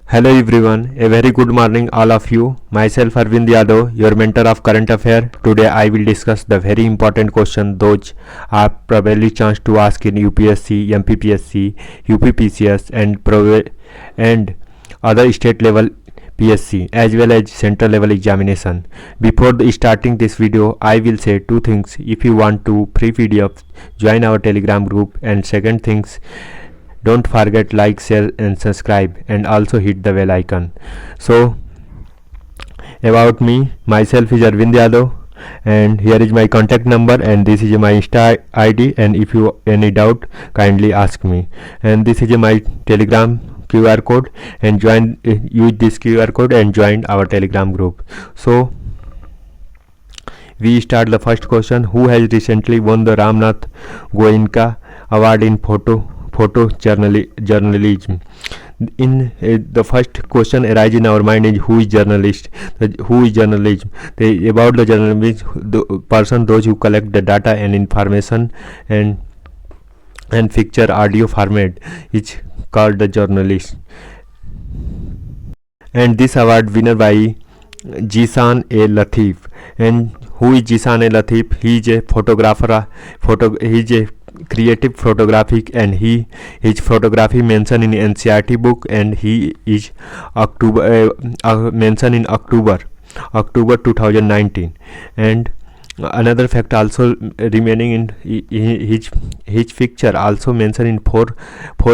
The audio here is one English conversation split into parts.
Hello everyone, a very good morning all of you. Myself Arvind Yadav, your mentor of current affair. Today I will discuss the very important question those are probably chance to ask in UPSC, MPPSC, UPPCS and other state level PSC as well as central level examination. Before starting this video, I will say two things. If you want to free PDF, join our Telegram group, and second things, don't forget like, share and subscribe, and also hit the bell icon. So about me, myself is Arvind Yadav, and here is my contact number, and this is my Insta ID, and if you any doubt, kindly ask me. And this is my Telegram QR code, and use this QR code and join our Telegram group. So we start the first question. Who has recently won the Ramnath Goenka Award in photo journalism? In the first question arises in our mind is who is journalist. Who is journalism? About the journalism, the person those who collect the data and information and picture audio format is called the journalist. And this award winner by Jeeshan A. Latif. And who is Jeeshan A. Latif? He is a photographer. He is a creative photographic, and his photography mentioned in NCERT book, and he is mentioned in October 2019. And another fact also remaining in his picture also mentioned in four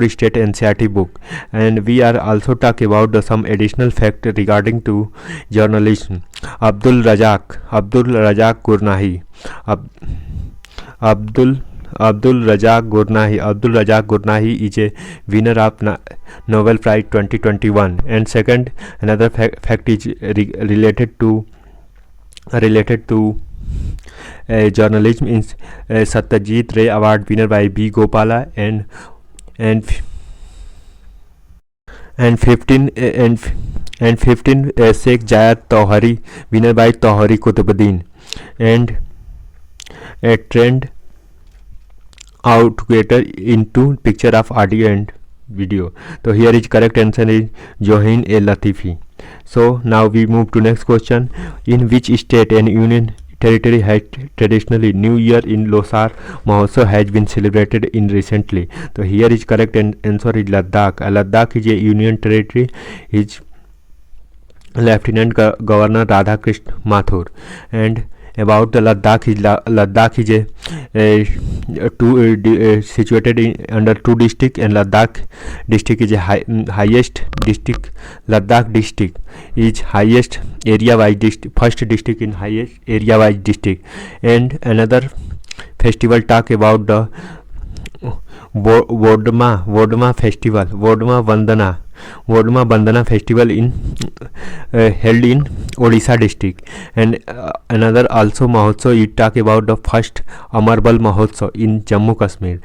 state NCERT book. And we are also talk about some additional fact regarding to journalism. Abdul Razak Gurnahi. Abdul Razak Gurnahi is a winner of Nobel Prize 2021. And second, another fact is related to journalism is Satyajit Ray Award winner by B. Gopala, and 15 Sheikh Jayat Tauhari winner by Tauhari Kutubuddin. And a trend out together into picture of audio and video. So here is correct answer is Jeeshan A. Latifi. So now we move to next question. In which state and union territory has traditionally New Year in Losar Mahotsav has been celebrated in recently? So here is correct answer is Ladakh. Ladakh is a union territory. His Lieutenant Governor Radhakrishna Mathur. And about the Ladakh is situated under two districts, and Ladakh district is a highest district. Ladakh district is highest area wise district, first district in highest area wise district. And another festival talk about the Vodma festival, Vodma Bandana festival held in Odisha district. And another also Mahotsav, you talk about the first Amarbal Mahotsav in Jammu Kashmir.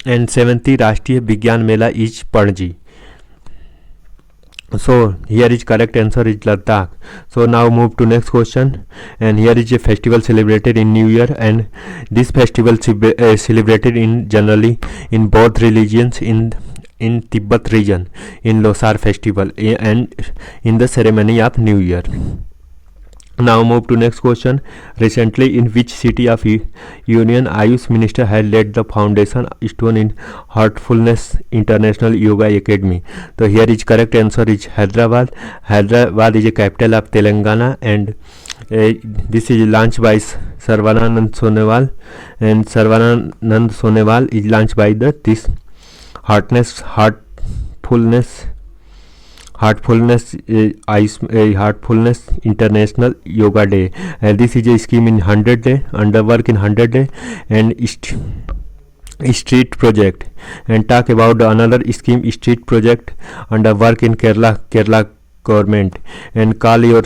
And 70th Rashtriya Vigyan Mela is Panji. So here is correct answer is Ladakh. So now move to next question. And here is a festival celebrated in New Year, and this festival celebrated in generally in both religions in Tibet region in Losar festival and in the ceremony of New Year. Now move to next question. Recently, in which city of Union Ayush Minister had laid the foundation stone in Heartfulness International Yoga Academy? So here is correct answer is Hyderabad. Hyderabad is a capital of Telangana, and this is launched by Sarvanand Sonewal, and Sarvanand Sonewal is launched by this Heartfulness International Yoga Day. This is a scheme in 100 day, under work in 100 day, and street project. And talk about another scheme, street project under work in Kerala government. And call your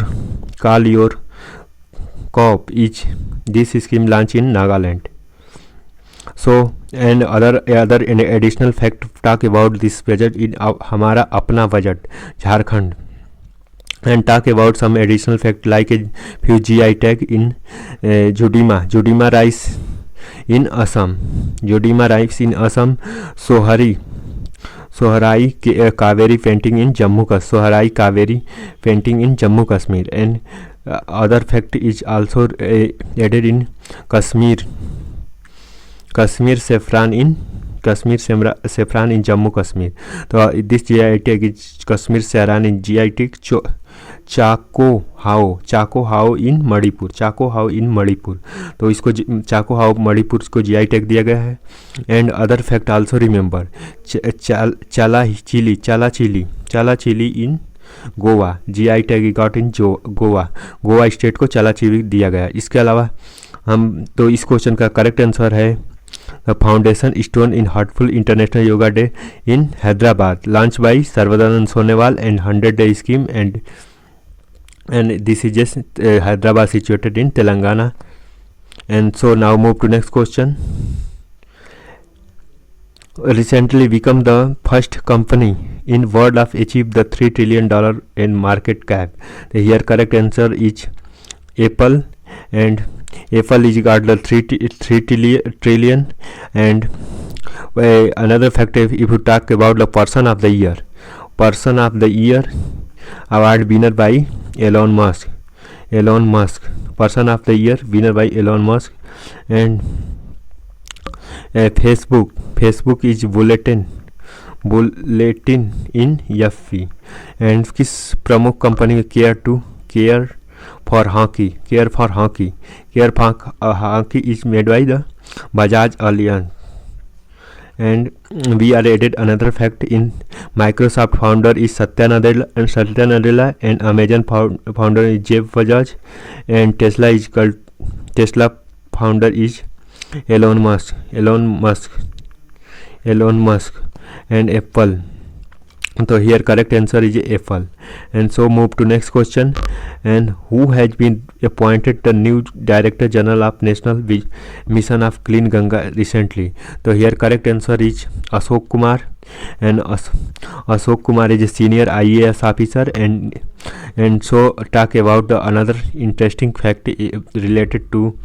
cop is this scheme launched in Nagaland. So and other additional fact talk about this budget in हमारा अपना budget Jharkhand. And talk about some additional fact like a few GI tag in Judima rice in Assam, Sohari Sohrai Kaveri painting in Jammu Kashmir. Sohrai Kaveri painting in Jammu Kashmir. And other fact is also added in Kashmir. Kashmir saffron in Jammu Kashmir. So this GI tag is Kashmir saffron in GI tag. चाको हाओ इन मणिपुर. तो इसको चाको हाओ मणिपुर को GI tag दिया गया है. And other fact also remember, चाला chilli in Goa, GI tag got in Goa state को चाला चिली दिया गया. इसके अलावा हम तो इस क्वेश्चन का करेक्ट आंसर है the foundation stone in heartful international yoga day in Hyderabad, launch by Sarvdanand Sonewal and 100-day scheme and this is just Hyderabad situated in Telangana. And so now move to next question. Recently become the first company in world of achieve the $3 trillion in market cap. Here correct answer is Apple, and Apple is got the 3 trillion. And another fact, if you talk about the person of the year award winner by Elon Musk. Person of the year winner by Elon Musk. And Facebook is bulletin in FV. And किस प्रमुख company care for hockey is made by the Bajaj Allianz. And we are added another fact in Microsoft founder is Satya Nadella, and Amazon founder is Jeff Bezos, and Tesla founder is Elon Musk. And Apple. So here correct answer is Apple. And so move to next question. And who has been appointed the new Director General of National Mission of Clean Ganga recently? So here correct answer is Ashok Kumar. And Ashok Kumar is a senior IAS officer. And so talk about the another interesting fact related to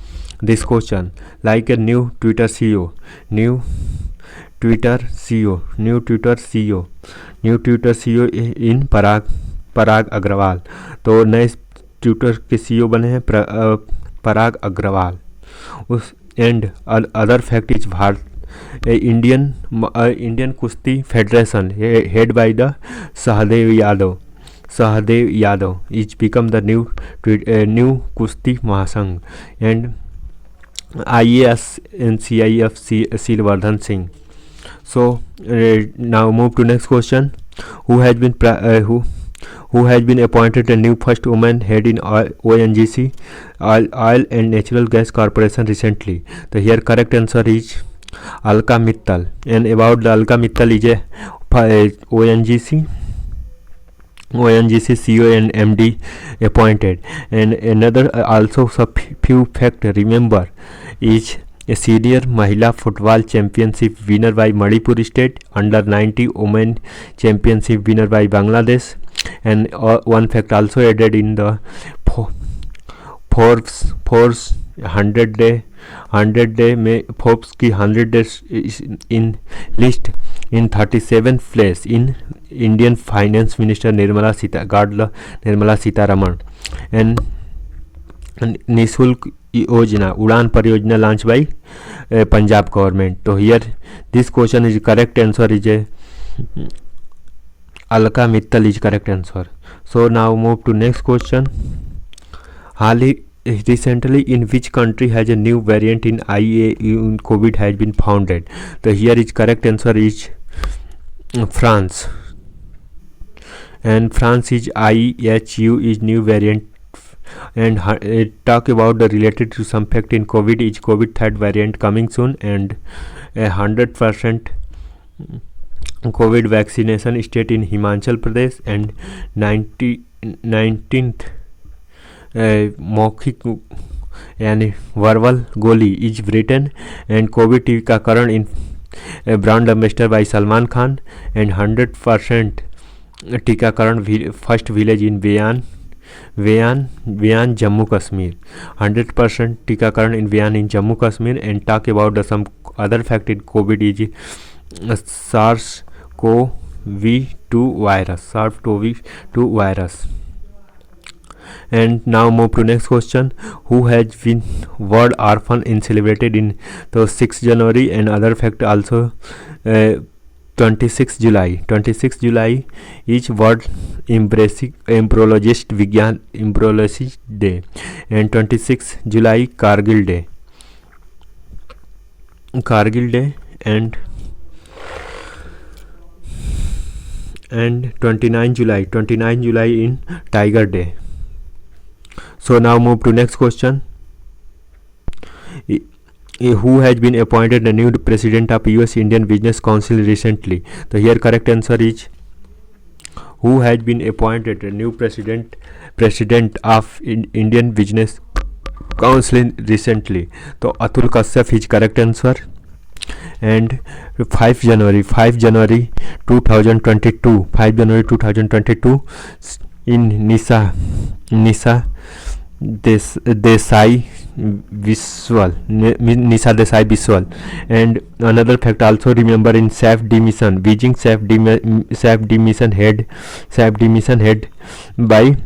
this question, like a new Twitter CEO इन पराग अग्रवाल. तो नए Twitter के CEO बने हैं पराग अग्रवाल. उस and other fact is Indian kushti federation head by the Sahdev Yadav is become the new kushti mahasangh. And IAS and CIF Silvardhan Singh. So now move to next question. Who has been appointed the new first woman head in ONGC, Oil and Natural Gas Corporation recently? So here correct answer is Alka Mittal. And about the Alka Mittal is a ONGC CEO and MD appointed. And another also few fact remember is a senior Mahila Football Championship winner by Manipur State, under 90 Women Championship winner by Bangladesh. And one fact also added in the Forbes 100 में Forbes की 100 days in list in 37th place in Indian finance minister Nirmala Sitharaman. And निःशुल्क योजना उड़ान परियोजना launch by Punjab government. तो here this question is correct answer is Alka Mittal is correct answer. So now move to next question. Recently in which country has a new variant in IAU in COVID has been founded? So here is correct answer is France. And France is IHU is new variant. And talk about the related to some fact in COVID is COVID third variant coming soon, and 100% COVID vaccination state in Himachal Pradesh, and 19th मौखिक यानी verbal गोली is Britain. And COVID टीकाकरण in brand ambassador by Salman Khan. And 100% टीकाकरण first village in Weyan Jammu Kashmir. 100% टीकाकरण in Weyan in Jammu Kashmir. And talk about the some other fact in COVID is SARS-CoV SARS-CoV-2 virus. SARS-CoV-2 virus. And now move to next question. Who has been World Orphan in celebrated in the 6th January and other fact also 26 July. 26 July is World Embryologist Vigyan Embryologist Day and 26 July Kargil Day. Kargil Day and 29 July in Tiger Day. So now move to next question. Who has been appointed the new president of US Indian Business Council recently? The here correct answer is who has been appointed the new president of Indian Business Council recently. So Atul Kashyap is correct answer. And 5 January 2022 in Nisa Desai Biswal. And another fact also remember in SAF demission, Beijing SAF demission head by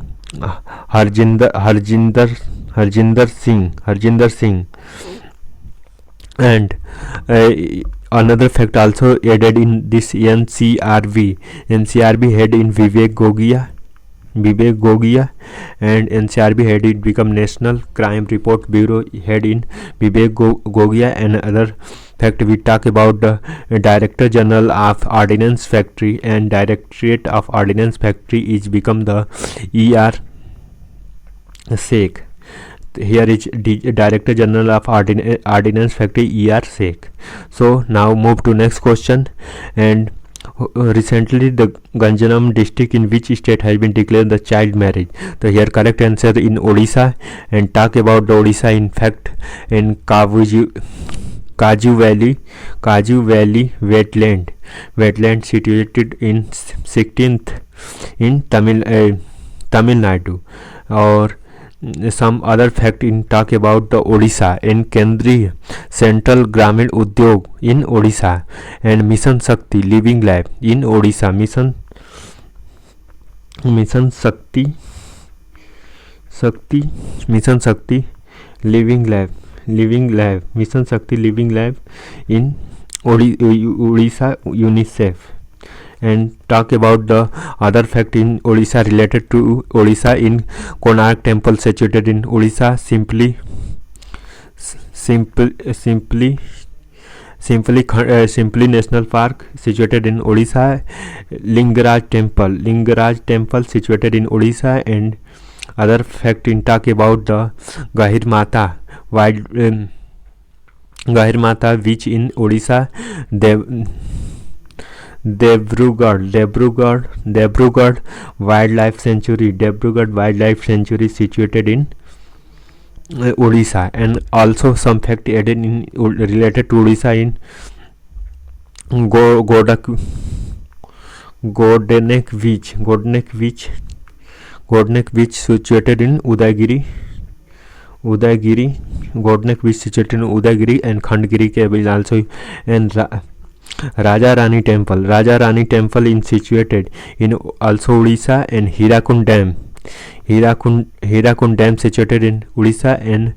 Harjinder Singh. And another fact also added in this NCRB head in Vivek Gogia, and NCRB head it become National Crime Report Bureau head in Vivek Gogia. And other fact we talk about the Director General of Ordnance Factory and Directorate of Ordnance Factory is become the ER Sheikh. Here is Director General of Ordnance Factory ER Sheikh. So now move to next question. And recently the Ganjanam district in which state has been declared the child marriage? So here correct answer in Odisha. And talk about the Odisha in fact in Kaju Valley wetland situated in 16th in Tamil Nadu. Or some other fact in talk about the Odisha in Kendriya Central Gramin Udyog in Odisha. And Mission Shakti Living Lab in Odisha. Mission Shakti Living Lab Mission Shakti Living Lab in Odisha UNICEF. And talk about the other fact in Odisha related to Odisha in Konark Temple situated in Odisha. Simply National Park situated in Odisha. Lingaraj Temple situated in Odisha. And other fact in talk about the Gahir Mata which in Odisha. Debrugad Wildlife Sanctuary situated in Odisha. And also some fact added in related to Odisha in Godnek Beach situated in Udagiri. Godnek Beach situated in Udagiri and Khandgiri Cable also. And Raja Rani Temple in situated in also Odisha. And Hirakund Dam situated in Odisha. And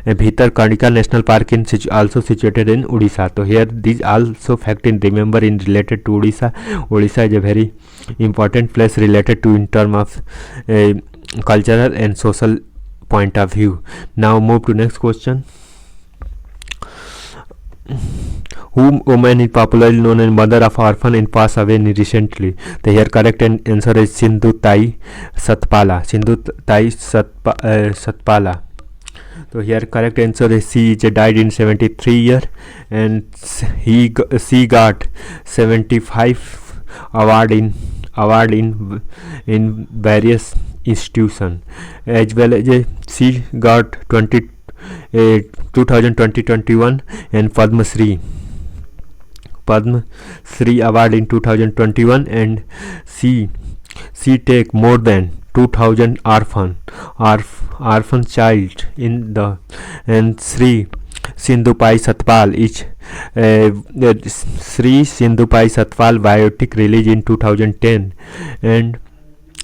Bhitarkanika National Park in also situated in Odisha. So here these also fact in remember in related to Odisha. Odisha is a very important place related to in term of cultural and social point of view. Now move to next question. Whom woman is popularly known as mother of orphan and passed away recently? The here correct answer is Sindhu Tai Satpala. So here correct answer is she died in 73 years. And she got 75 award in various institutions, as well as she got 2020-21 and Padma Shri award in 2021. And she take more than 2000 orphan child in the. And Shri Sindhupai Satpal is Sri Sindhupai Satpal biopic released in 2010, and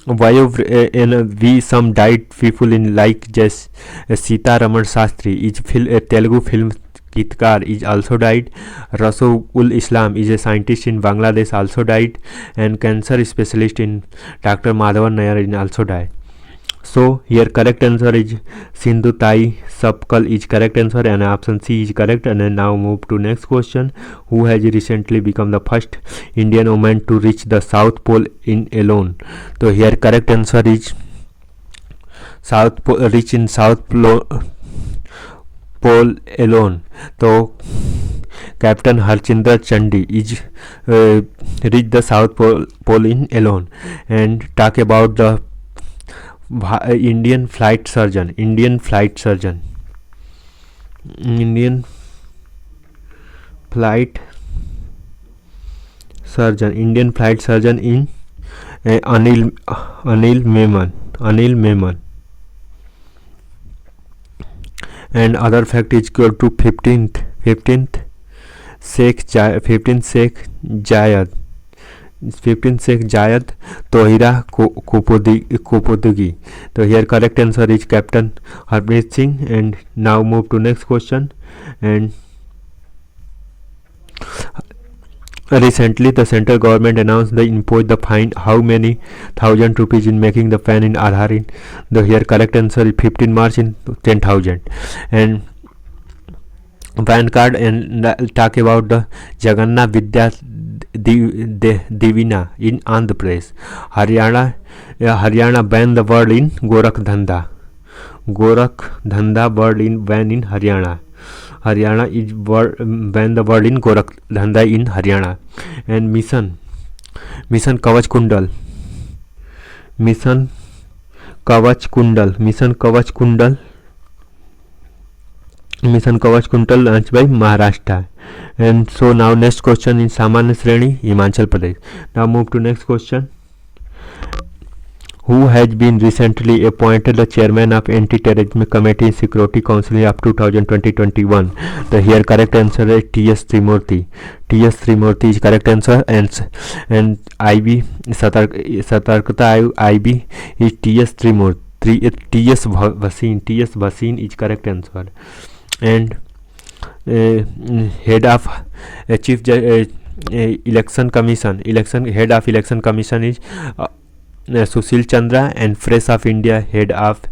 and we some died people in like just Sita Raman Shastri is a Telugu film Gitkar is also died. Rasul Islam is a scientist in Bangladesh also died, and cancer specialist in Dr. Madhavan Nair is also died. So here correct answer is Sindhu Tai Sapkal is correct answer, and option C is correct. And then now move to next question. Who has recently become the first Indian woman to reach the South Pole in alone? So here correct answer is South Pole, reach in South Pole alone. So Captain Harchandra Chandi is reach the South Pole in alone. And talk about the Indian flight surgeon in Anil Memon. And other fact is equal to 15th Sheikh Zayed Tohira Kopodugi. So here correct answer is Captain Harpreet Singh. And now move to next question. And recently the central government announced they imposed the fine how many thousand rupees in making the fan in Aadhaar in. The here correct answer is 15 March in 10,000. And PAN card, and talk about the Jagannath Vidya Divina in Andhra Pradesh. Haryana banned the word in Gorakh Dhanda word in ban in Haryana. Haryana is ban the word in Gorakh Dhanda in Haryana. And mission Kavach Kundal launched by Maharashtra. And so now next question in Samanya Sreni, Himachal Pradesh. Now move to next question. Who has been recently appointed the chairman of Anti-Terrorism Committee in Security Council of 2020-21? The here correct answer is T.S. Trimurti. T.S. Trimurti is correct answer. And IB Satarkata IB is T.S. Trimurti. T.S. Bhasin is correct answer. And head of Chief Election Commission head of Election Commission is Sushil Chandra. And Press of India head of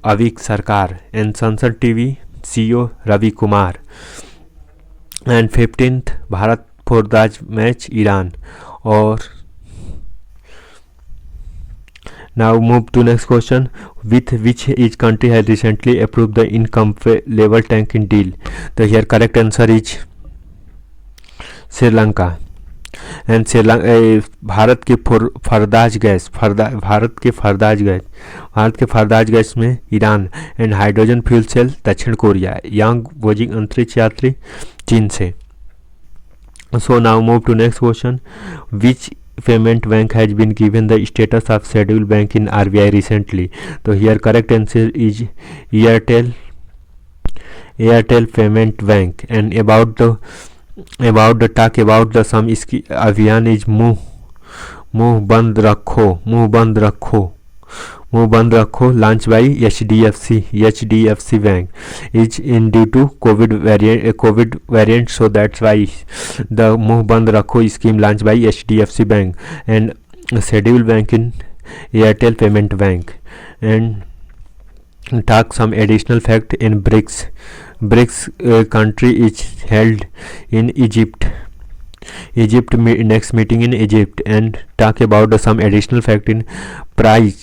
Avik Sarkar. And Sansad TV CEO Ravi Kumar. And 15th Bharat Fordaj match Iran. Or now move to next question. With which each country has recently approved the income level tanking deal? The here correct answer is Sri Lanka. And Bharat के Farzad gas में Iran. And hydrogen fuel cell दक्षिण Korea. Yang बोजिंग अंतरिक्ष यात्री चीन से. So now move to next question. Which payment bank has been given the status of scheduled bank in RBI recently? So here correct answer is Airtel Payment Bank. And about the talk about the some अभियान is मुंह बंद रखो launched by HDFC Bank is in due to COVID variant, so that's why the मुंह बंद रखो scheme launched by HDFC Bank. And scheduled bank in Airtel Payment Bank. And talk some additional fact in BRICS country is held in Egypt next meeting in Egypt. And talk about some additional fact in fried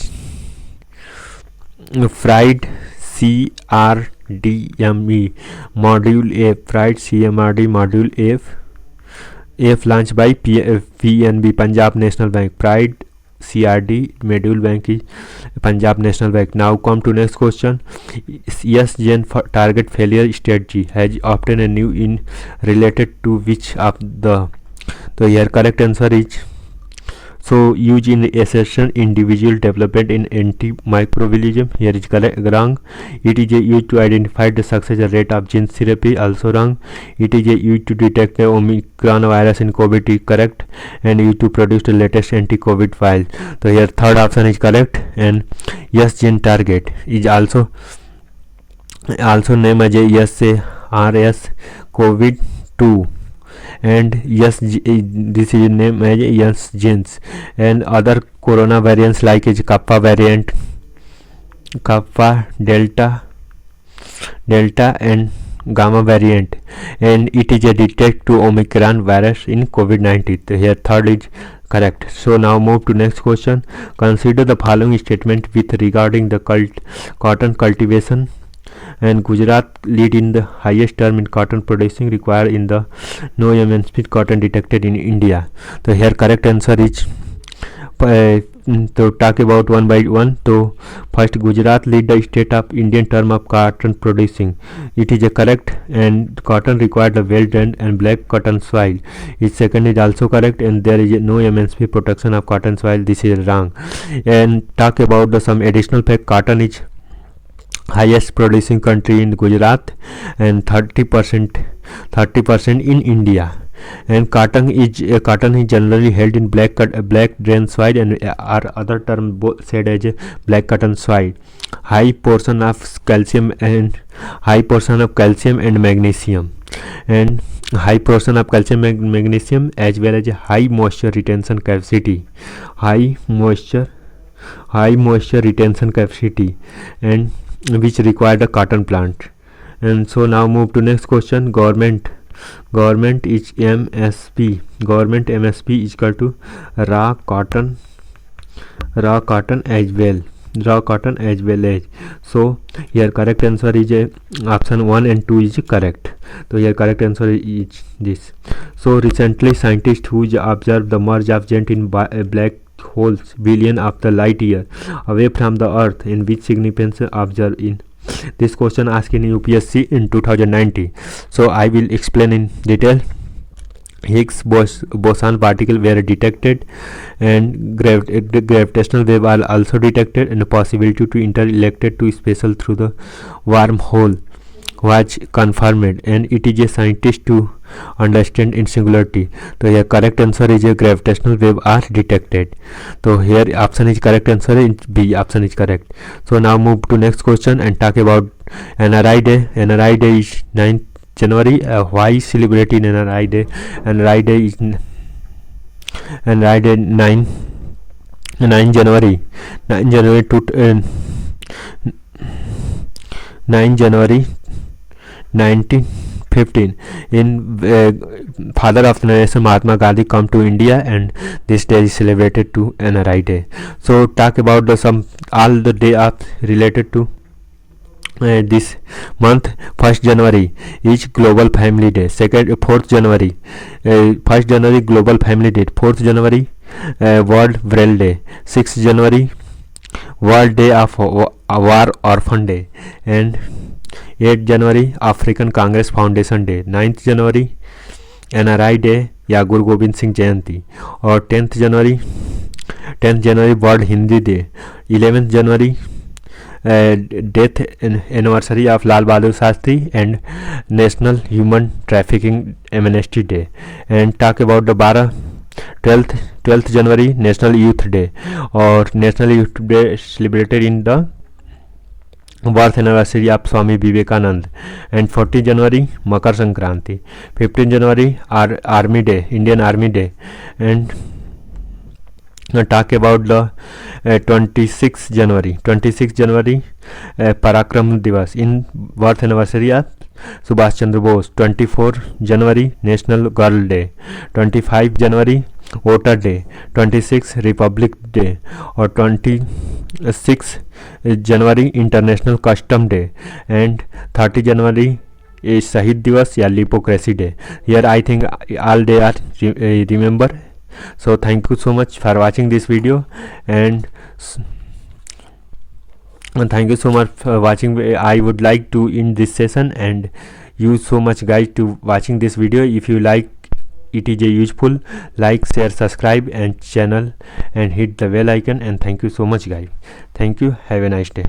CRDME module A. Fried CMRD module F launched by PNB Punjab National Bank. Fried CRD module bank is Punjab National Bank. Now come to next question. Yes Gen target failure strategy has obtained a new in related to which of the. So here correct answer is So use in assessing individual development in antimicrobialism. Here is correct, wrong. It is used to identify the success rate of gene therapy. Also wrong. It is used to detect the Omicron virus in COVID. Correct. And used to produce the latest anti-COVID file. So here third option is correct. And yes, gene target is also named as SARS COVID-2. And yes, this is named as yes genes. And other corona variants like is Kappa variant, Kappa, Delta and Gamma variant, and it is a detect to Omicron virus in COVID-19. So here third is correct. So now move to next question. Consider the following statement with regarding the cotton cultivation. And Gujarat lead in the highest term in cotton producing, require in the no MSP cotton detected in India. So here correct answer is to talk about one by one. So first, Gujarat lead the state of Indian term of cotton producing. It is a correct, and cotton required a well drained and black cotton soil. Its second is also correct, and there is no MSP protection of cotton soil. This is wrong. And talk about the some additional fact. Cotton is highest producing country in Gujarat and 30% in India. And cotton is generally held in black drain soil, and are other term said as black cotton soil. High portion of calcium and magnesium, and high portion of calcium and magnesium, as well as high moisture retention capacity, and which required a cotton plant. And so now move to next question. Government is MSP. Government MSP is equal to raw cotton as well. So here correct answer is option 1 and 2 is correct. So here correct answer is this. So recently scientists who observed the merge of giant in black holes billion of the light year away from the earth, in which significance observed in this question asked in UPSC in 2019. So I will explain in detail. Higgs boson particle were detected, and gravitational wave are also detected, and the possibility to enter elected to space through the wormhole was confirmed, and it is a scientist to understand in singularity. So here correct answer is a gravitational wave are detected. So here option is correct answer is B, option is correct. So now move to next question and talk about NRI Day. NRI Day is 9th January. Why celebrate in NRI Day? NRI Day is 9 January 1915. In father of the nation Mahatma Gandhi come to India, and this day is celebrated to NRI Day. So talk about the some all the day of related to this month. 1st January is Global Family Day. 4th January, 1st January Global Family Day. 4th January World Braille Day. 6th January World Day of War Orphan Day. And 8th January African Congress Foundation Day. 9th January NRI Day या गुरु गोविंद सिंह जयंती. और 10th January World Hindi Day. 11th January death anniversary of Lal Bahadur Shastri and National Human Trafficking Amnesty Day. And talk about the 12th January National Youth Day, or National Youth Day celebrated in the birth anniversary of Swami Vivekanand. And 14th January Makar Sankranti. 15th January Army Day, Indian Army Day. And talk about the 26th January Parakram Divas, in birth anniversary of Subhash Chandra Bose. 24 January National Girl Day. 25 January Voter Day. 26 Republic Day, or 26 January International Custom Day. And 30 January is Shahid Divas या Lipocracy Day. Here I think all day are remember. So thank you so much for watching this video, and thank you so much for watching. I would like to end this session, and you so much guys to watching this video. If you like it is a useful, like, share, subscribe and channel and hit the bell icon. And thank you so much guys. Thank you. Have a nice day.